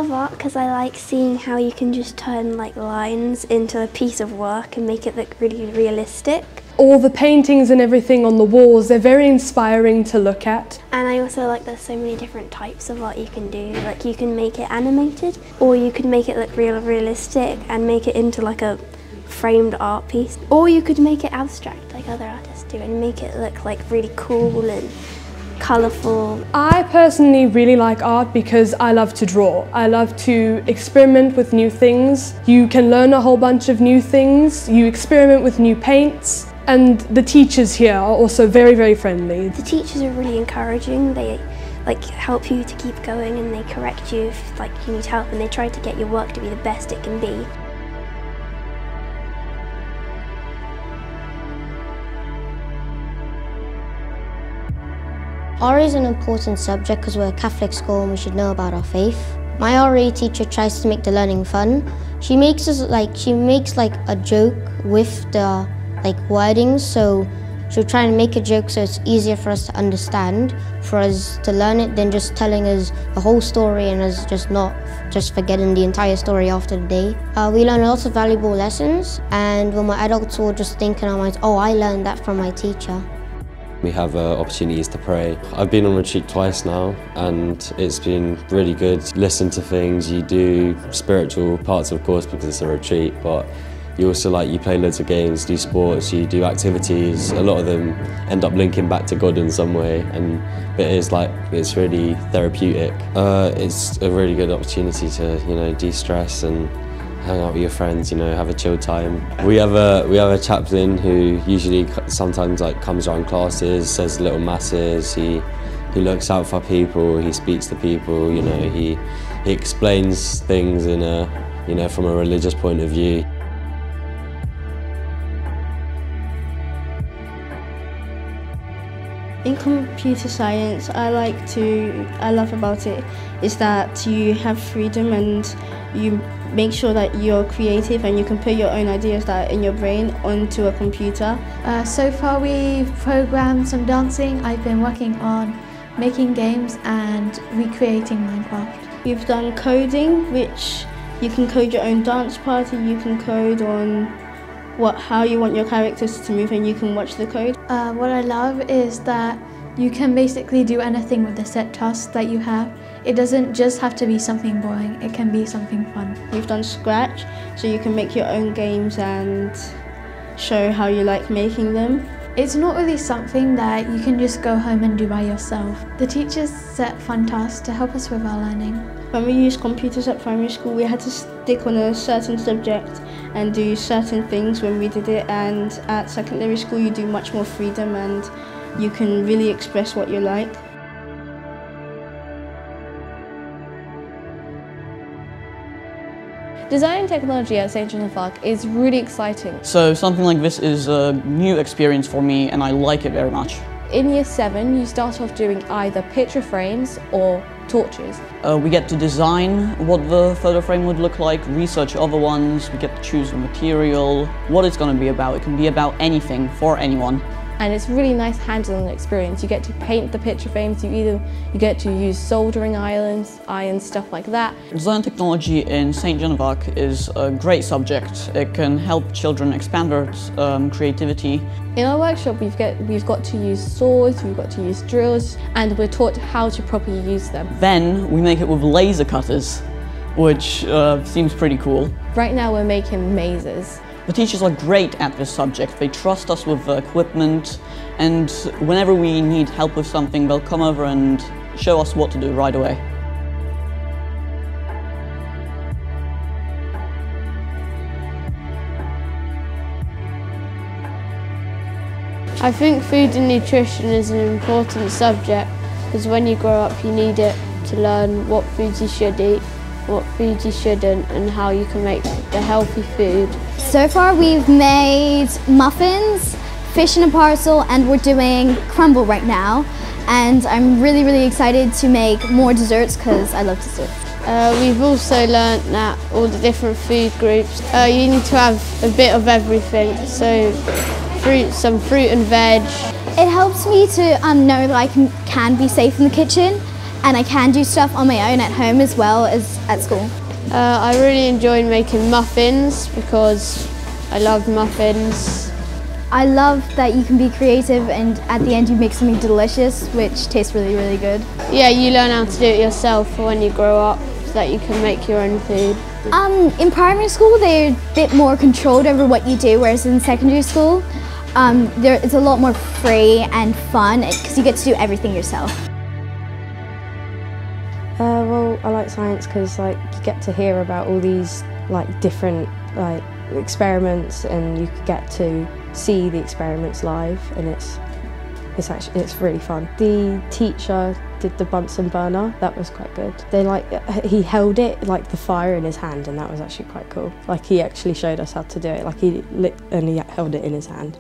love art because I like seeing how you can just turn like lines into a piece of work and make it look really realistic. All the paintings and everything on the walls, they're very inspiring to look at. And I also like there's so many different types of art you can do. Like you can make it animated, or you could make it look realistic and make it into like a framed art piece. Or you could make it abstract like other artists do and make it look like really cool and colourful. I personally really like art because I love to draw. I love to experiment with new things. You can learn a whole bunch of new things. You experiment with new paints. And the teachers here are also very, very friendly. The teachers are really encouraging. They help you to keep going and they correct you if you need help, and they try to get your work to be the best it can be. RE is an important subject because we're a Catholic school and we should know about our faith. My RE teacher tries to make the learning fun. She makes a joke with the wordings, so she'll try and make a joke so it's easier for us to understand, for us to learn it, than just telling us the whole story and us just forgetting the entire story after the day. We learn lots of valuable lessons, and when we're adults we'll just think in our minds, oh, I learned that from my teacher. We have opportunities to pray. I've been on retreat twice now and it's been really good. Listen to things, you do spiritual parts of course because it's a retreat, but you also you play loads of games, do sports, you do activities. A lot of them end up linking back to God in some way, and it's really therapeutic. It's a really good opportunity to de-stress and hang out with your friends, have a chill time. We have a chaplain who usually sometimes comes around classes, says little masses. He looks out for people, he speaks to people, he explains things in from a religious point of view. In computer science, I love about it is that you have freedom and you make sure that you're creative and you can put your own ideas that are in your brain onto a computer. So far we've programmed some dancing. I've been working on making games and recreating Minecraft. We've done coding, which you can code your own dance party, you can code on how you want your characters to move and you can watch the code. What I love is that you can basically do anything with the set tasks that you have. It doesn't just have to be something boring, it can be something fun. We've done Scratch, so you can make your own games and show how you like making them. It's not really something that you can just go home and do by yourself. The teachers set fun tasks to help us with our learning. When we used computers at primary school, we had to stick on a certain subject and do certain things when we did it, and at secondary school you do much more freedom and you can really express what you like. Designing technology at St John's of Arc is really exciting. So something like this is a new experience for me and I like it very much. In Year 7 you start off doing either picture frames or torches. We get to design what the photo frame would look like, research other ones, we get to choose the material, what it's going to be about. It can be about anything for anyone. And it's really nice hands-on experience. You get to paint the picture frames, you get to use soldering irons, stuff like that. Design technology in St John's of Arc is a great subject. It can help children expand their creativity. In our workshop we've got to use saws, we've got to use drills, and we're taught how to properly use them. Then we make it with laser cutters, which seems pretty cool. Right now we're making mazes. The teachers are great at this subject. They trust us with the equipment, and whenever we need help with something, they'll come over and show us what to do right away. I think food and nutrition is an important subject because when you grow up you need it to learn what foods you should eat, what foods you shouldn't, and how you can make the healthy food. So far we've made muffins, fish in a parcel, and we're doing crumble right now. And I'm really, really excited to make more desserts because I love desserts. We've also learnt that all the different food groups, you need to have a bit of everything. So some fruit and veg. It helps me to know that I can be safe in the kitchen and I can do stuff on my own at home as well as at school. I really enjoyed making muffins because I love muffins. I love that you can be creative and at the end you make something delicious which tastes really, really good. Yeah, you learn how to do it yourself for when you grow up so that you can make your own food. In primary school they're a bit more controlled over what you do, whereas in secondary school it's a lot more free and fun because you get to do everything yourself. Well, I like science because you get to hear about all these different experiments, and you get to see the experiments live, and it's really fun. The teacher did the Bunsen burner. That was quite good. He held it the fire in his hand, and that was actually quite cool. He actually showed us how to do it. He lit and he held it in his hand.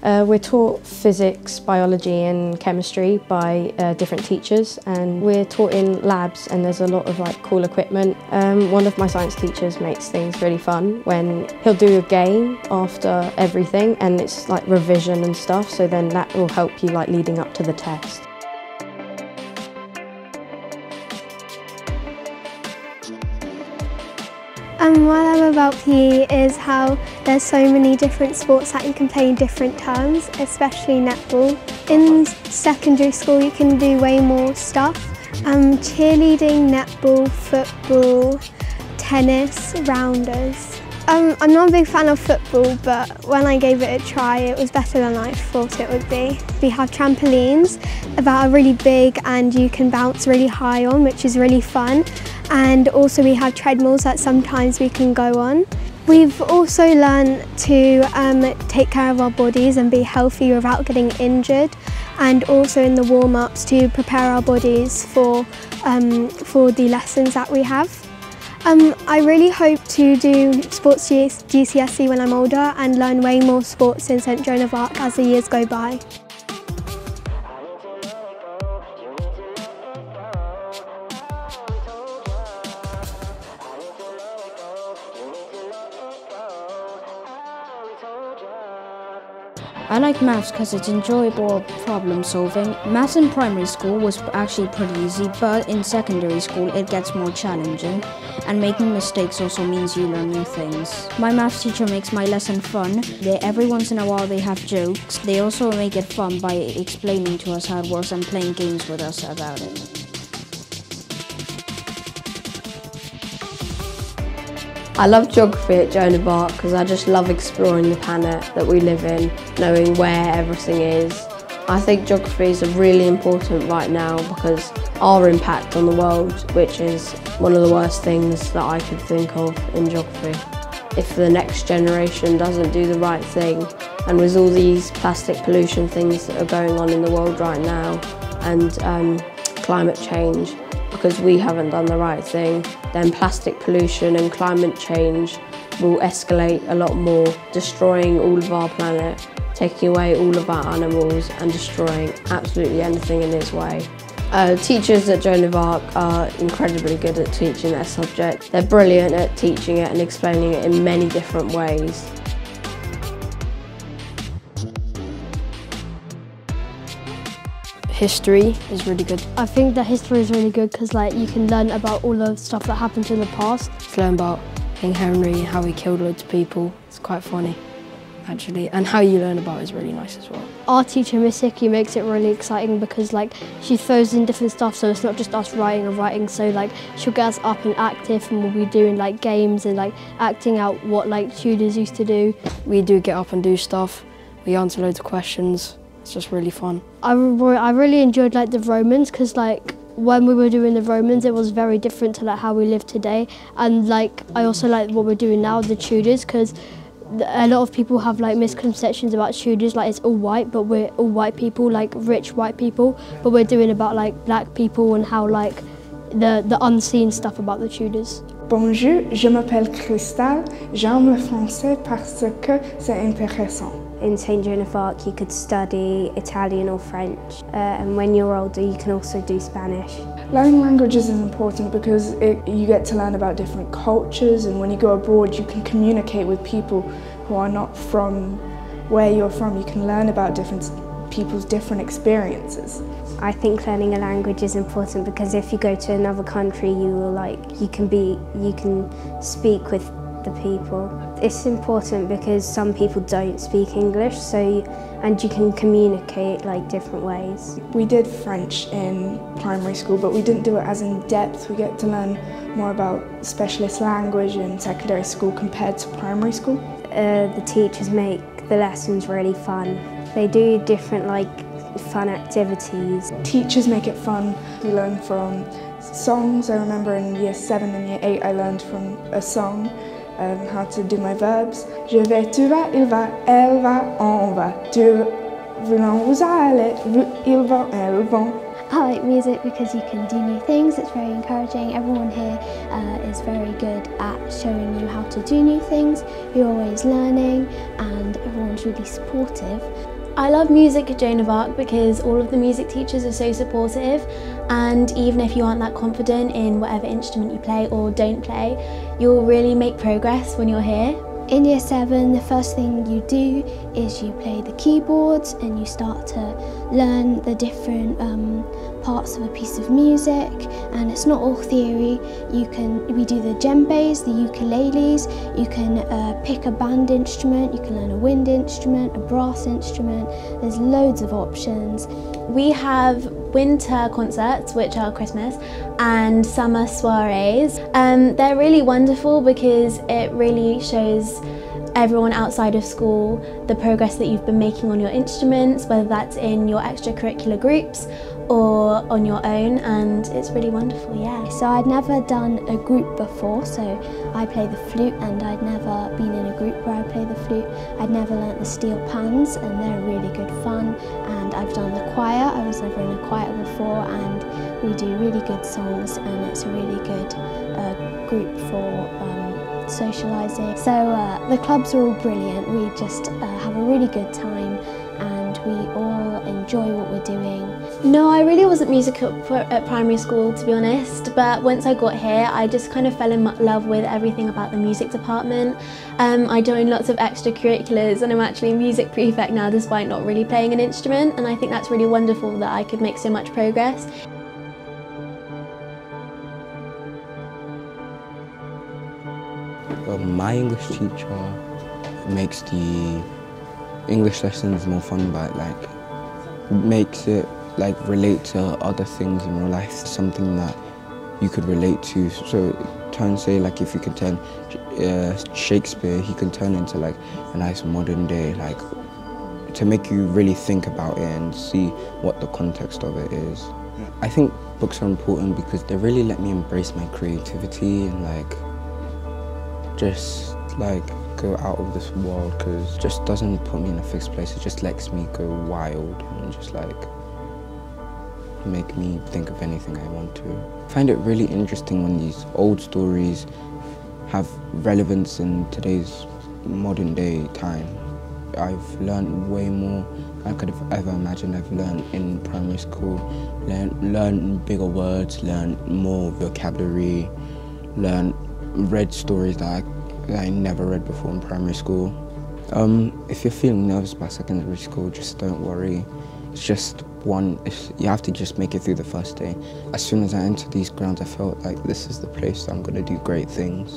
We're taught physics, biology and chemistry by different teachers, and we're taught in labs, and there's a lot of cool equipment. One of my science teachers makes things really fun when he'll do a game after everything, and it's revision and stuff, so then that will help you leading up to the test. What I love about PE is how there's so many different sports that you can play in different terms, especially netball. In secondary school you can do way more stuff. Cheerleading, netball, football, tennis, rounders. I'm not a big fan of football, but when I gave it a try it was better than I thought it would be. We have trampolines that are really big and you can bounce really high on, which is really fun. And also we have treadmills that sometimes we can go on. We've also learned to take care of our bodies and be healthy without getting injured, and also in the warm-ups to prepare our bodies for the lessons that we have. I really hope to do sports GCSE when I'm older and learn way more sports in St Joan of Arc as the years go by. I like maths because it's enjoyable problem solving. Maths in primary school was actually pretty easy, but in secondary school it gets more challenging, and making mistakes also means you learn new things. My maths teacher makes my lesson fun. Every once in a while they have jokes. They also make it fun by explaining to us how it works and playing games with us about it. I love geography at Joan of Arc because I just love exploring the planet that we live in, knowing where everything is. I think geography is really important right now because our impact on the world, which is one of the worst things that I could think of in geography. If the next generation doesn't do the right thing, and with all these plastic pollution things that are going on in the world right now, and climate change, because we haven't done the right thing, then plastic pollution and climate change will escalate a lot more, destroying all of our planet, taking away all of our animals and destroying absolutely anything in its way. Teachers at Joan of Arc are incredibly good at teaching their subject. They're brilliant at teaching it and explaining it in many different ways. History is really good. I think that history is really good because you can learn about all the stuff that happened in the past. Just learn about King Henry and how he killed loads of people. It's quite funny, actually, and how you learn about it is really nice as well. Our teacher, Miss Hickey, makes it really exciting because she throws in different stuff, so it's not just us writing, so she'll get us up and active, and we'll be doing games and acting out what Tudors used to do. We do get up and do stuff. We answer loads of questions. It's just really fun. I really enjoyed the Romans because when we were doing the Romans it was very different to how we live today, and I also like what we're doing now, the Tudors, because a lot of people have misconceptions about Tudors, it's all white, but we're all white people, rich white people, but we're doing about black people and how the unseen stuff about the Tudors. Bonjour, je m'appelle Cristal. J'aime le français parce que c'est intéressant. In St Joan of Arc you could study Italian or French, and when you're older you can also do Spanish. Learning languages is important because you get to learn about different cultures, and when you go abroad you can communicate with people who are not from where you're from. You can learn about different people's different experiences. I think learning a language is important because if you go to another country, you can speak with the people. It's important because some people don't speak English, and you can communicate different ways. We did French in primary school, but we didn't do it as in depth. We get to learn more about specialist language in secondary school compared to primary school. The teachers make the lessons really fun. They do different fun activities. Teachers make it fun. We learn from songs. I remember in year 7 and year 8 I learned from a song how to do my verbs. Je vais, tu vas, il va, elle va, on va. Tu voulons, vous allez, ils vont, elles vont. I like music because you can do new things. It's very encouraging. Everyone here is very good at showing you how to do new things. You're always learning and everyone's really supportive. I love music at Joan of Arc because all of the music teachers are so supportive, and even if you aren't that confident in whatever instrument you play or don't play, you'll really make progress when you're here. In year 7, the first thing you do is you play the keyboards and you start to learn the different parts of a piece of music, and it's not all theory. We do the djembes, the ukuleles, you can pick a band instrument, you can learn a wind instrument, a brass instrument, there's loads of options. We have winter concerts, which are Christmas, and summer soirees. They're really wonderful because it really shows everyone outside of school the progress that you've been making on your instruments, whether that's in your extracurricular groups or on your own, and it's really wonderful, yeah. So I'd never done a group before, so I play the flute, and I'd never been in a group where I play the flute. I'd never learnt the steel pans, and they're really good fun. And I've done the choir. I was never in a choir before, and we do really good songs, and it's a really good group for socialising. So the clubs are all brilliant. We just have a really good time, and we all enjoy what we're doing. No, I really wasn't musical at primary school, to be honest, but once I got here I just kind of fell in love with everything about the music department. I joined lots of extracurriculars, and I'm actually a music prefect now despite not really playing an instrument, and I think that's really wonderful that I could make so much progress. My English teacher makes the English lessons more fun by makes it relate to other things in real life, something that you could relate to. So turn, say if you could turn Shakespeare, he can turn into a nice modern day, to make you really think about it and see what the context of it is. I think books are important because they really let me embrace my creativity and just go out of this world, because it just doesn't put me in a fixed place. It just lets me go wild and just make me think of anything I want to. I find it really interesting when these old stories have relevance in today's modern day time. I've learned way more than I could have ever imagined I've learned in primary school. Learned bigger words, learned more vocabulary, read stories that I never read before in primary school. If you're feeling nervous about secondary school, just don't worry. It's just you have to just make it through the first day. As soon as I entered these grounds, I felt like this is the place that I'm going to do great things.